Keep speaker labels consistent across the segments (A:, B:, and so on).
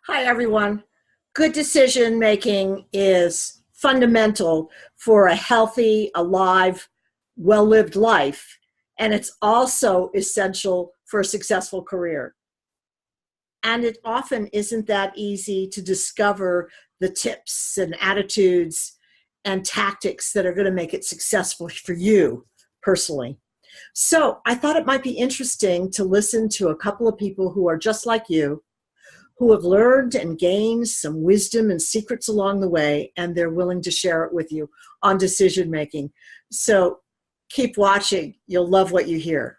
A: Hi, everyone. Good decision making is fundamental for a healthy, alive, well lived life. And it's also essential for a successful career. And it often isn't that easy to discover the tips and attitudes and tactics that are going to make it successful for you personally. So I thought it might be interesting to listen to a couple of people who are just like you, who have learned and gained some wisdom and secrets along the way, and they're willing to share it with you on decision making. So keep watching. You'll love what you hear.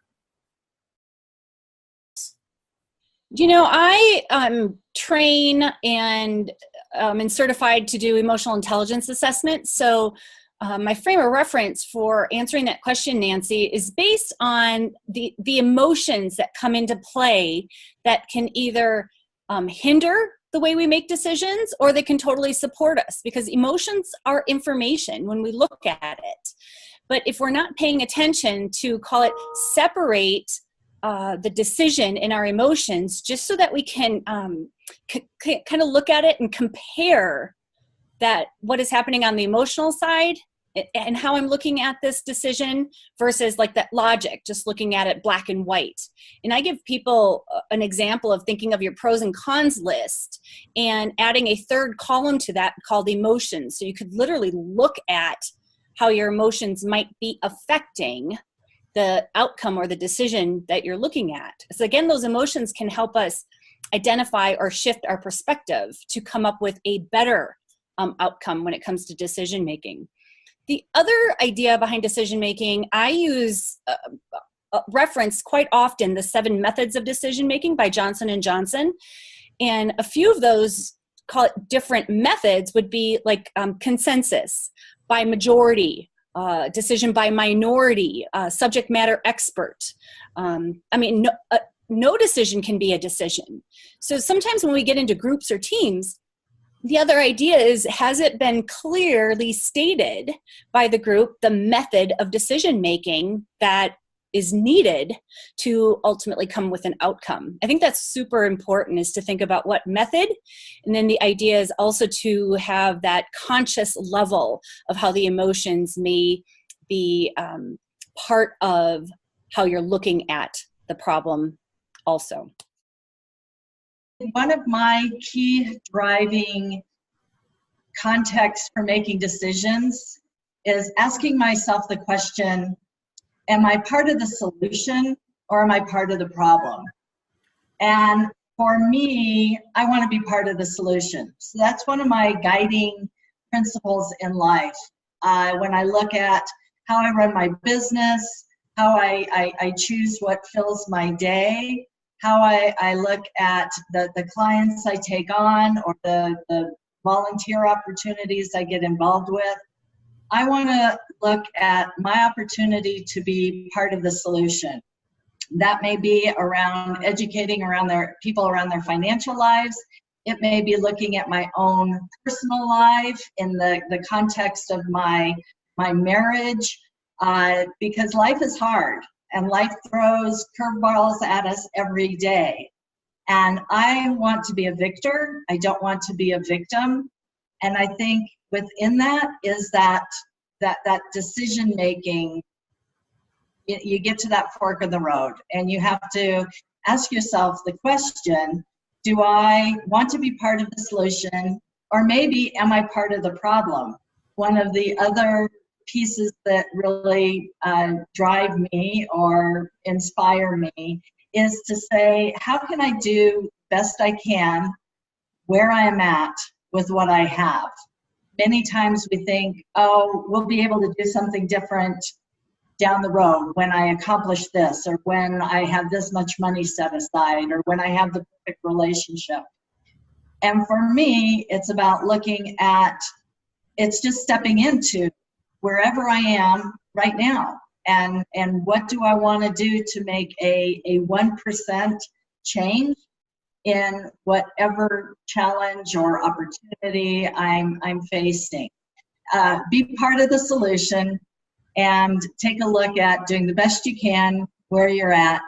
B: I train and am certified to do emotional intelligence assessment. So my frame of reference for answering that question, Nancy, is based on the emotions that come into play that can either hinder the way we make decisions, or they can totally support us, because emotions are information when we look at it. But if we're not paying attention to, call it, separate the decision in our emotions, just so that we can kind of look at it and compare that what is happening on the emotional side and how I'm looking at this decision versus like that logic, just looking at it black and white. And I give people an example of thinking of your pros and cons list and adding a third column to that called emotions. So you could literally look at how your emotions might be affecting the outcome or the decision that you're looking at. So again, those emotions can help us identify or shift our perspective to come up with a better outcome when it comes to decision making. The other idea behind decision making, I use reference quite often the 7 methods of decision making by Johnson & Johnson. And a few of those, call it different methods, would be like consensus, by majority, decision by minority, subject matter expert. No decision can be a decision. So sometimes when we get into groups or teams, the other idea is, has it been clearly stated by the group the method of decision making that is needed to ultimately come with an outcome? I think that's super important, is to think about what method, and then the idea is also to have that conscious level of how the emotions may be part of how you're looking at the problem also.
C: One of my key driving contexts for making decisions is asking myself the question, am I part of the solution or am I part of the problem? And for me, I want to be part of the solution. So that's one of my guiding principles in life. When I look at how I run my business, how I choose what fills my day, how I look at the clients I take on, or the volunteer opportunities I get involved with, I want to look at my opportunity to be part of the solution. That may be around educating people around their financial lives. It may be looking at my own personal life in the context of my marriage, because life is hard and life throws curveballs at us every day. And I want to be a victor. I don't want to be a victim. And I think within that is that decision making. You get to that fork of the road, and you have to ask yourself the question, do I want to be part of the solution, or maybe am I part of the problem? One of the other pieces that really drive me or inspire me is to say, how can I do best I can where I am at with what I have? Many times we think, oh, we'll be able to do something different down the road when I accomplish this, or when I have this much money set aside, or when I have the perfect relationship. And for me, it's about looking at, it's just stepping into wherever I am right now. And what do I want to do to make a 1% change in whatever challenge or opportunity I'm facing. Be part of the solution and take a look at doing the best you can where you're at.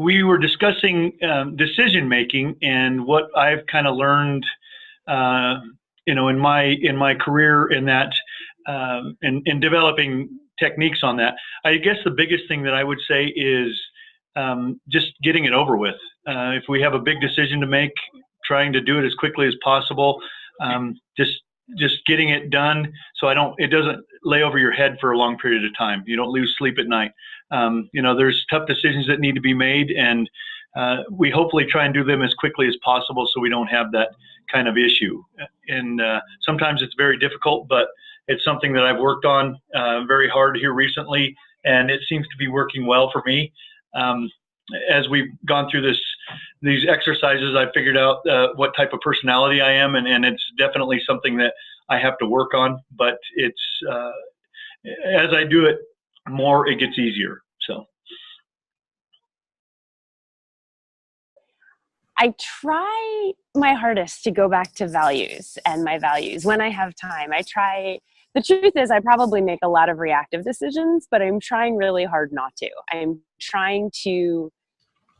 D: we were discussing decision making, and what I've kind of learned, in my career in that, in developing techniques on that. I guess the biggest thing that I would say is just getting it over with. If we have a big decision to make, trying to do it as quickly as possible. Just getting it done so it doesn't lay over your head for a long period of time. You don't lose sleep at night. There's tough decisions that need to be made, and we hopefully try and do them as quickly as possible so we don't have that kind of issue. And sometimes it's very difficult, but it's something that I've worked on very hard here recently, and it seems to be working well for me. As we've gone through these exercises, I figured out what type of personality I am, and it's definitely something that I have to work on. But it's as I do it more, it gets easier. So
E: I try my hardest to go back to values and my values when I have time. The truth is I probably make a lot of reactive decisions, but I'm trying really hard not to. I'm trying to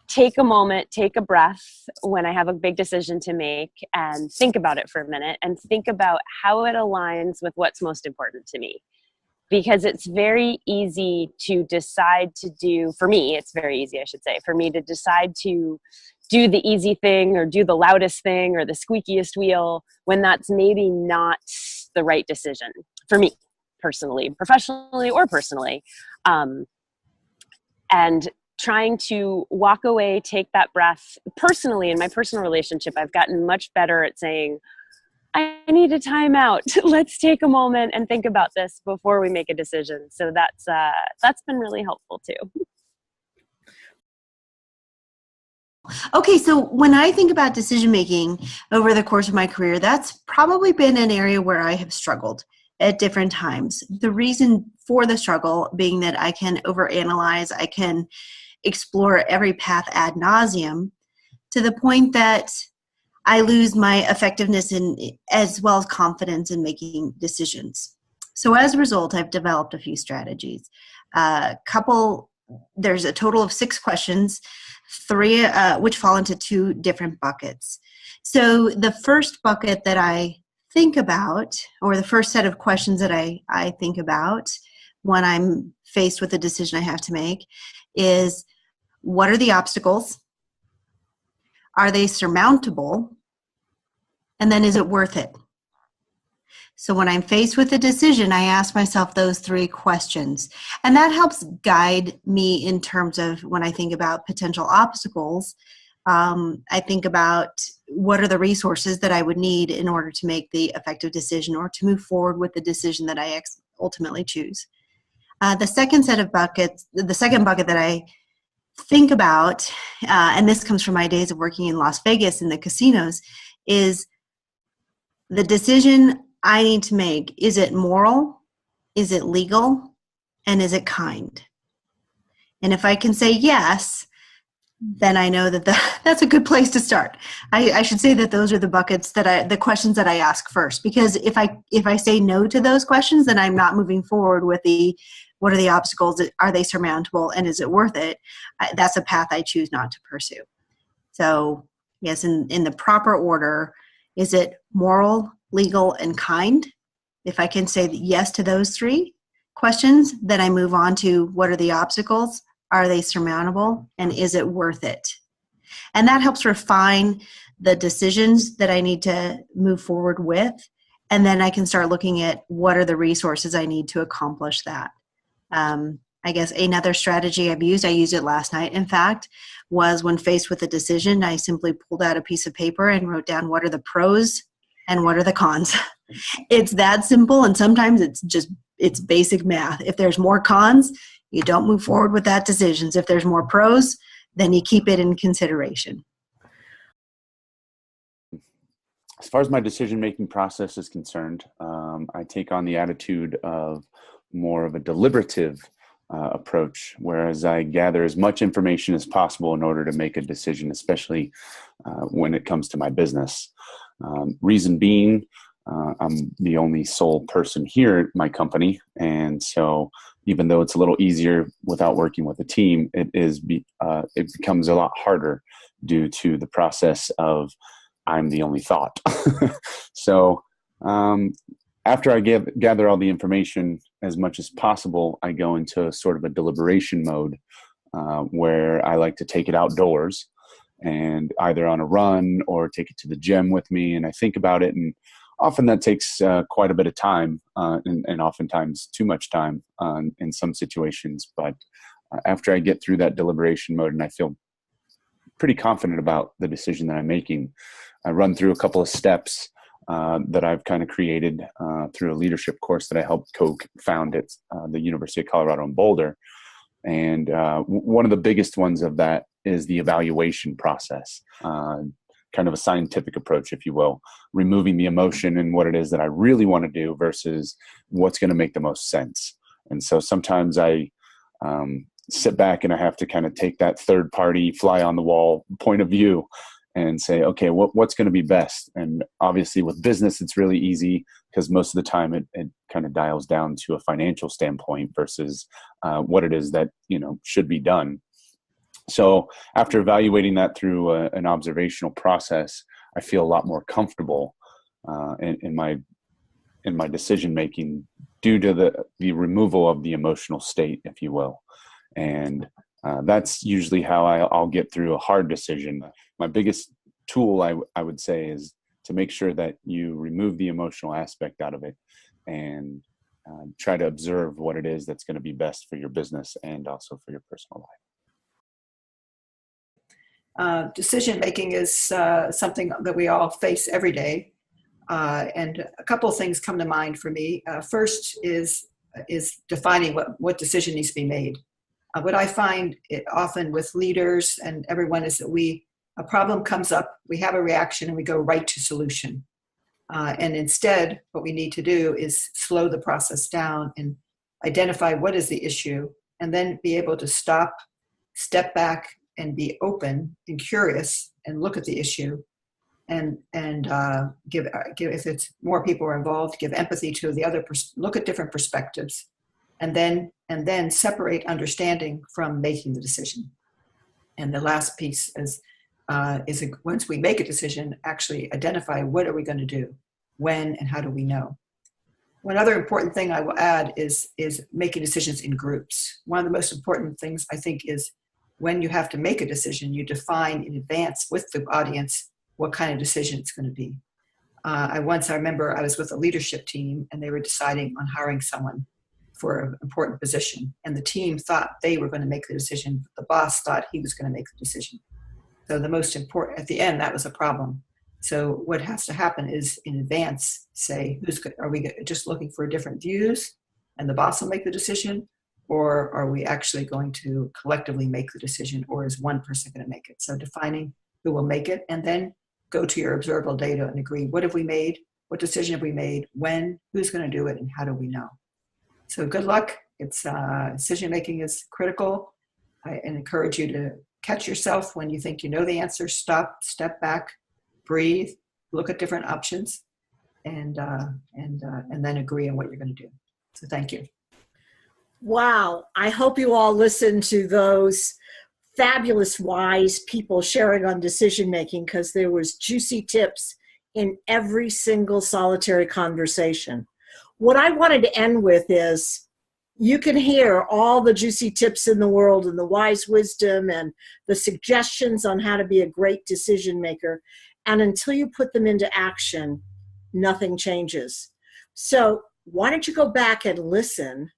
E: take a moment, take a breath when I have a big decision to make, and think about it for a minute and think about how it aligns with what's most important to me. Because it's very easy to decide to do, for me, it's very easy, I should say, for me to decide to do the easy thing or do the loudest thing or the squeakiest wheel when that's maybe not the right decision for me personally, professionally or personally. And trying to walk away, take that breath. Personally, in my personal relationship, I've gotten much better at saying, I need a time out. Let's take a moment and think about this before we make a decision. So that's been really helpful too.
F: Okay, so when I think about decision making over the course of my career, that's probably been an area where I have struggled at different times. The reason for the struggle being that I can overanalyze, I can explore every path ad nauseum to the point that I lose my effectiveness as well as confidence in making decisions. So as a result, I've developed a few strategies. There's a total of 6 questions, 3 which fall into 2 different buckets. So the first bucket that I think about, or the first set of questions that I think about when I'm faced with a decision I have to make is, what are the obstacles? Are they surmountable? And then is it worth it? So when I'm faced with a decision, I ask myself those 3 questions. And that helps guide me in terms of when I think about potential obstacles. I think about what are the resources that I would need in order to make the effective decision or to move forward with the decision that I ultimately choose. The second bucket that I think about, and this comes from my days of working in Las Vegas in the casinos, is the decision I need to make. Is it moral? Is it legal? And is it kind? And if I can say yes, then I know that that's a good place to start. I should say that those are the buckets the questions that I ask first, because if I say no to those questions, then I'm not moving forward with what are the obstacles? Are they surmountable? And is it worth it? That's a path I choose not to pursue. So yes, in the proper order, is it moral, legal, and kind? If I can say yes to those 3 questions, then I move on to what are the obstacles? Are they surmountable? And is it worth it? And that helps refine the decisions that I need to move forward with. And then I can start looking at what are the resources I need to accomplish that. I guess another strategy I used it last night, in fact, was when faced with a decision, I simply pulled out a piece of paper and wrote down what are the pros and what are the cons. It's that simple, and sometimes it's basic math. If there's more cons, you don't move forward with that decision. If there's more pros, then you keep it in consideration.
G: As far as my decision-making process is concerned, I take on the attitude of more of a deliberative approach, whereas I gather as much information as possible in order to make a decision, especially when it comes to my business. Reason being, I'm the only sole person here at my company. And so even though it's a little easier without working with a team, it becomes a lot harder due to the process of I'm the only thought. So after I gather all the information as much as possible, I go into sort of a deliberation mode where I like to take it outdoors and either on a run or take it to the gym with me. And I think about it, and often that takes quite a bit of time and oftentimes too much time in some situations. But after I get through that deliberation mode and I feel pretty confident about the decision that I'm making, I run through a couple of steps that I've kind of created through a leadership course that I helped co-found at the University of Colorado in Boulder. And one of the biggest ones of that is the evaluation process, kind of a scientific approach, if you will, removing the emotion and what it is that I really want to do versus what's going to make the most sense. And so sometimes I sit back and I have to kind of take that third party fly on the wall point of view and say, okay, what's going to be best? And obviously with business, it's really easy because most of the time it kind of dials down to a financial standpoint versus what it is that, should be done. So after evaluating that through an observational process, I feel a lot more comfortable in my decision making due to the removal of the emotional state, if you will. And that's usually how I'll get through a hard decision. My biggest tool, I would say, is to make sure that you remove the emotional aspect out of it and try to observe what it is that's going to be best for your business and also for your personal life.
A: Decision making is something that we all face every day. And a couple of things come to mind for me. First is defining what decision needs to be made. What I find often with leaders and everyone is that a problem comes up, we have a reaction, and we go right to solution. And instead, what we need to do is slow the process down and identify what is the issue, and then be able to stop, step back, and be open and curious and look at the issue and give if it's more people are involved, give empathy to the other look at different perspectives, and then separate understanding from making the decision. And the last piece is once we make a decision, actually identify what are we going to do, when, and how do we know. One other important thing I will add is making decisions in groups. One of the most important things I think is when you have to make a decision, you define in advance with the audience what kind of decision it's going to be. I remember I was with a leadership team and they were deciding on hiring someone for an important position. And the team thought they were going to make the decision. But the boss thought he was going to make the decision. So the most important, at the end, that was a problem. So what has to happen is in advance, say, are we just looking for different views and the boss will make the decision? Or are we actually going to collectively make the decision, or is one person going to make it? So defining who will make it, and then go to your observable data and agree, what have we made? What decision have we made? When? Who's going to do it? And how do we know? So good luck. Decision making is critical. I encourage you to catch yourself when you think you know the answer. Stop, step back, breathe, look at different options, and then agree on what you're going to do. So thank you. Wow. I hope you all listened to those fabulous, wise people sharing on decision making, because there was juicy tips in every single solitary conversation. What I wanted to end with is you can hear all the juicy tips in the world and the wise wisdom and the suggestions on how to be a great decision maker. And until you put them into action, nothing changes. So why don't you go back and listen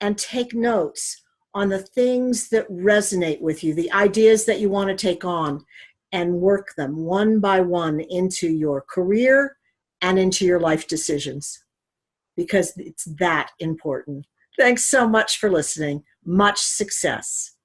A: and take notes on the things that resonate with you, the ideas that you want to take on, and work them one by one into your career and into your life decisions, because it's that important. Thanks so much for listening. Much success.